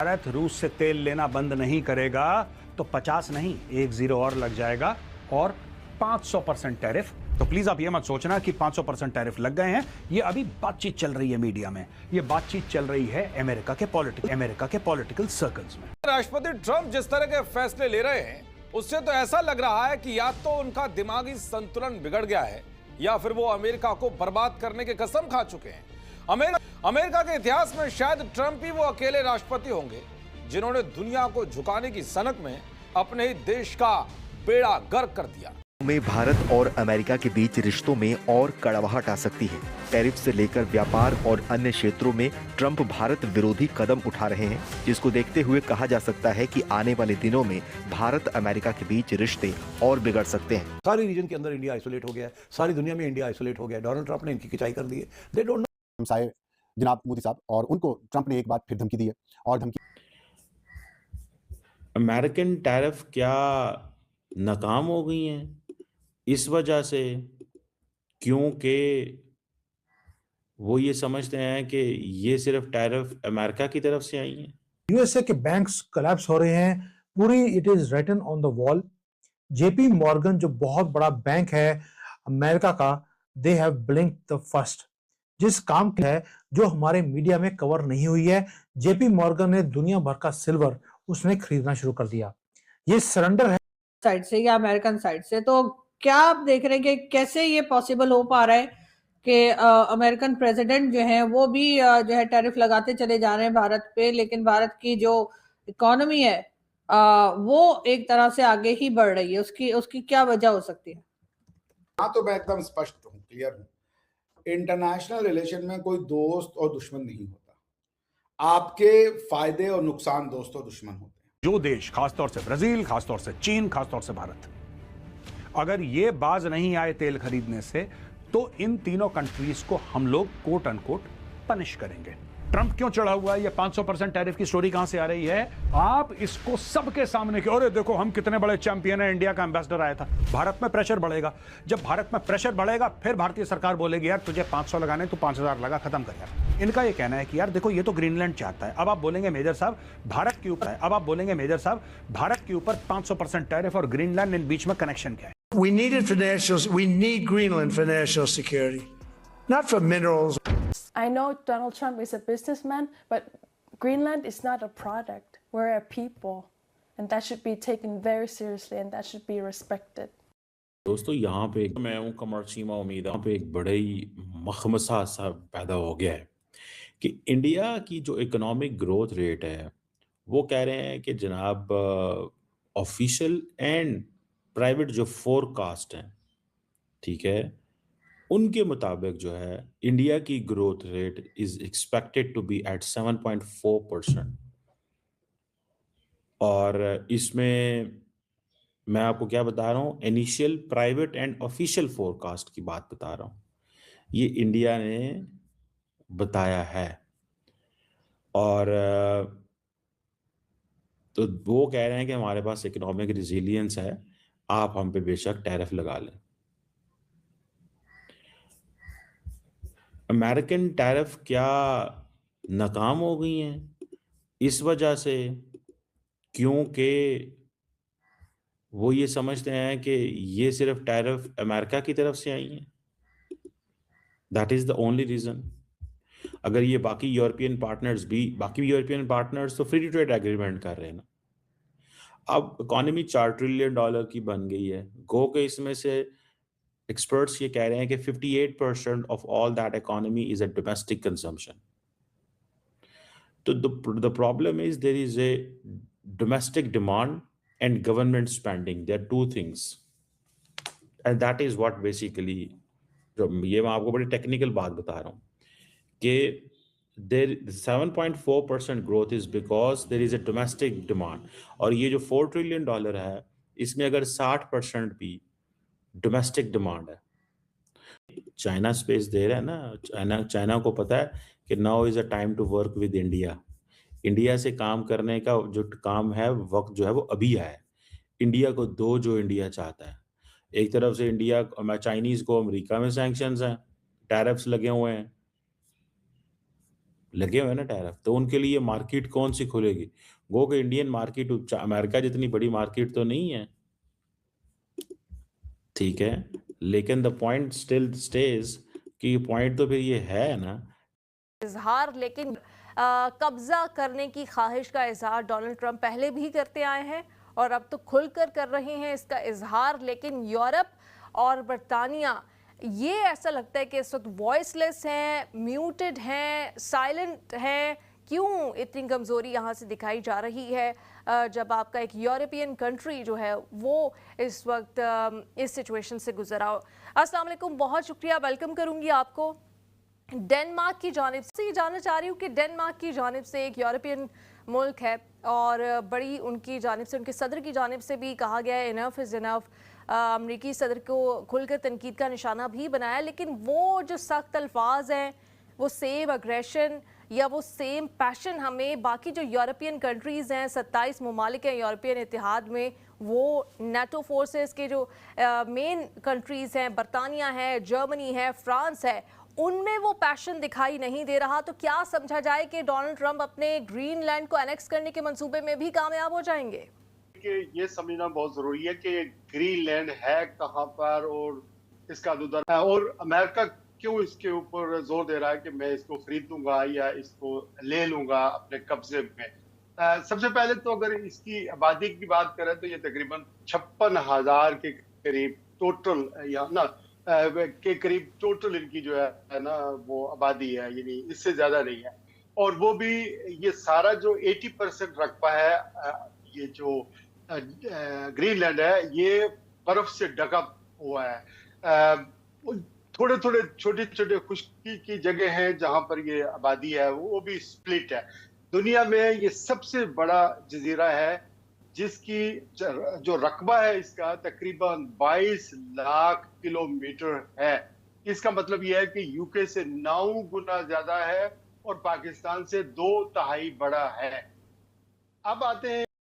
भारत रूस से तेल लेना बंद नहीं करेगा तो 50 नहीं, एक जीरो और लग जाएगा और 500% टैरिफ। तो प्लीज आप ये मत सोचना कि 500% टैरिफ लग गए हैं। ये अभी बातचीत चल रही है मीडिया में, ये बातचीत चल रही है अमेरिका के पॉलिटिकल सर्कल्स में। राष्ट्रपति ट्रंप जिस तरह के फैसले ले रहे हैं उससे तो ऐसा लग रहा है कि या तो उनका दिमागी संतुलन बिगड़ गया है या फिर वो अमेरिका को बर्बाद करने की कसम खा चुके हैं। अमेरिका के इतिहास में शायद ट्रंप ही वो अकेले राष्ट्रपति होंगे जिन्होंने दुनिया को झुकाने की सनक में अपने ही देश का बेड़ा गर्क कर दिया। में भारत और अमेरिका के बीच रिश्तों में और कड़वाहट आ सकती है। टैरिफ से लेकर व्यापार और अन्य क्षेत्रों में ट्रंप भारत विरोधी कदम उठा रहे हैं, जिसको देखते हुए कहा जा सकता है कि आने वाले दिनों में भारत अमेरिका के बीच रिश्ते और बिगड़ सकते हैं। सारी रीजन के अंदर इंडिया आइसोलेट हो गया है, सारी दुनिया में इंडिया आइसोलेट हो गया है। डोनाल्ड ट्रंप ने इनकी खिंचाई कर दी है। दे डोंट नो जनाब मोदी साहब, और उनको ट्रंप ने एक बार फिर धमकी दी है और धमकी। अमेरिकन टैरिफ क्या नाकाम हो गई हैं इस वजह से क्योंकि वो ये समझते हैं कि ये सिर्फ टैरिफ अमेरिका की तरफ से आई हैं। यूएसए के बैंक्स कोलैप्स हो रहे हैं, पूरी it is written on the wall. JP Morgan जो बहुत बड़ा बैंक है अमेरिका का, they have blink the first. जिस काम की है जो हमारे मीडिया में कवर नहीं हुई है, जेपी मॉर्गन ने दुनिया भर का सिल्वर उसने खरीदना शुरू कर दिया। ये सरेंडर है साइड से या अमेरिकन साइड से। तो क्या आप देख रहे हैं कि कैसे ये पॉसिबल हो पा रहा है कि अमेरिकन प्रेसिडेंट जो है वो भी जो है टैरिफ लगाते चले जा रहे हैं भारत पे, लेकिन भारत की जो इकोनॉमी है वो एक तरह से आगे ही बढ़ रही है। उसकी क्या वजह हो सकती है? हाँ, तो मैं एकदम स्पष्ट हूँ, क्लियर हूँ। इंटरनेशनल रिलेशन में कोई दोस्त और दुश्मन नहीं होता। आपके फायदे और नुकसान दोस्त और दुश्मन होते हैं। जो देश, खासतौर से ब्राजील, खासतौर से चीन, खासतौर से भारत, अगर ये बाज नहीं आए तेल खरीदने से तो इन तीनों कंट्रीज को हम लोग कोट अनकोट पनिश करेंगे। ट्रंप क्यों चढ़ा हुआ है? ये 500% टैरिफ की स्टोरी कहां से आ रही है? आप इसको सबके सामने अरे देखो हम कितने बड़े चैंपियन हैं, इंडिया का एम्बेसडर आया था। भारत में प्रेशर बढ़ेगा। जब भारत में प्रेशर बढ़ेगा फिर भारतीय सरकार बोलेगी यार तुझे 500 लगाने, तू 5000 लगा, खत्म कर यार। इनका ये कहना है कि यार देखो ये तो ग्रीनलैंड चाहता है। अब आप बोलेंगे मेजर साहब भारत के ऊपर 500% टैरिफ और ग्रीनलैंड, इन बीच में कनेक्शन क्या है? We need Greenland for national security, not for minerals. I know Donald Trump is a businessman, but Greenland is not a product. We're a people, and that should be taken very seriously, and that should be respected. दोस्तों, यहाँ पे मैं हूँ कमर सीमा उम्मीद, यहाँ पे एक बड़ा ही मखमसा सा पैदा हो गया है कि इंडिया की जो इकोनॉमिक ग्रोथ रेट है वो कह रहे हैं कि जनाब ऑफिशियल एंड प्राइवेट जो फोरकास्ट हैं, ठीक है, उनके मुताबिक जो है इंडिया की growth rate is expected to be at 7.4%। और इसमें मैं आपको क्या बता रहा हूँ, initial private and official forecast की बात बता रहा हूँ, ये इंडिया ने बताया है। और तो वो कह रहे हैं कि हमारे पास इकोनॉमिक रिजिलियंस है, आप हम पे बेशक टैरिफ लगा लें। अमेरिकन टैरिफ क्या नाकाम हो गई हैं इस वजह से क्योंकि वो ये समझते हैं कि ये सिर्फ टैरिफ अमेरिका की तरफ से आई हैं। That is the only reason. अगर ये बाकी यूरोपियन पार्टनर्स तो फ्री ट्रेड एग्रीमेंट कर रहे हैं ना। अब इकोनॉमी $4 ट्रिलियन की बन गई है। गो के इसमें से एक्सपर्ट्स ये कह रहे हैं कि 58% of all that economy is a domestic consumption. तो the problem is there is a domestic demand and government spending, there are two things, and that is what basically, ये मैं आपको बड़ी टेक्निकल बात बता रहा हूँ कि there 7.4% growth is because there is a domestic demand। और ये जो $4 ट्रिलियन है इसमें अगर 60% भी डोमेस्टिक डिमांड है, चाइना स्पेस दे रहा है ना। चाइना को पता है कि now is a time to work with India से काम करने का जो काम है, वक्त जो है वो अभी आया है। इंडिया को दो जो इंडिया चाहता है। एक तरफ से इंडिया चाइनीज को अमेरिका में सैंक्शंस हैं, टैरिफ्स लगे हुए हैं, लगे हुए हैं ना टैरिफ, तो उनके लिए मार्केट कौन सी खुलेगी? गो के इंडियन मार्केट अमेरिका जितनी बड़ी मार्केट तो नहीं है, ठीक है, लेकिन द पॉइंट स्टिल स्टेज कि पॉइंट तो फिर ये है ना, इजहार, लेकिन कब्जा करने की ख्वाहिश का इजहार डोनाल्ड ट्रंप पहले भी करते आए हैं और अब तो खुलकर कर रहे हैं इसका इजहार। लेकिन यूरोप और बरतानिया ये ऐसा लगता है कि इस वक्त वॉइसलेस हैं, म्यूटेड हैं, साइलेंट हैं। क्यों इतनी कमज़ोरी यहाँ से दिखाई जा रही है जब आपका एक यूरोपियन कंट्री जो है वो इस वक्त इस सिचुएशन से गुजरा हो? अस्सलाम वालेकुम, बहुत शुक्रिया, वेलकम करूँगी आपको। डेनमार्क की जानिब से ये जानना चाह रही हूँ कि डेनमार्क की जानिब से एक यूरोपियन मुल्क है और बड़ी उनकी जानिब से, उनके सदर की जानिब से भी कहा गया है इनफ इज़ इनफ। अमरीकी सदर को खुलकर तनकीद का निशाना भी बनाया, लेकिन वो जो सख्त अल्फाज हैं, वो सेम अग्रेशन या वो सेम पैशन हमें बाकी जो यूरोपियन कंट्रीज़ हैं, 27 ममालिक हैं यूरोपियन इत्तेहाद में, वो नेटो फोर्सेस के जो मेन कंट्रीज़ हैं, बरतानिया है, जर्मनी है, फ्रांस है, उनमें वो पैशन दिखाई नहीं दे रहा। तो क्या समझा जाए कि डोनाल्ड ट्रंप अपने ग्रीनलैंड को एनेक्स करने के मंसूबे में भी कामयाब हो जाएंगे? कि ये समझना बहुत जरूरी है कि ग्रीनलैंड है कहाँ पर और इसका दुदर है, और अमेरिका क्यों इसके ऊपर जोर दे रहा है कि मैं इसको खरीद लूंगा या इसको ले लूंगा अपने कब्जे में। सबसे पहले तो अगर इसकी आबादी की बात करें तो ये तकरीबन 56,000 के करीब टोटल या ना के करीब टोटल इनकी जो है ना वो आबादी है, यानी इससे ज्यादा नहीं है। और वो भी ये सारा जो 80% रकबा है, ये जो ग्रीनलैंड है, ये बर्फ से ढका हुआ है। थोड़े थोड़े छोटे छोटे खुश्की की जगह हैं जहां पर ये आबादी है, वो भी स्प्लिट है। दुनिया में ये सबसे बड़ा जजीरा है जिसकी जो रकबा है इसका तकरीबन 22 लाख किलोमीटर है। इसका मतलब यह है कि यूके से 9 गुना ज्यादा है और पाकिस्तान से 2 तिहाई बड़ा है। अब आते हैं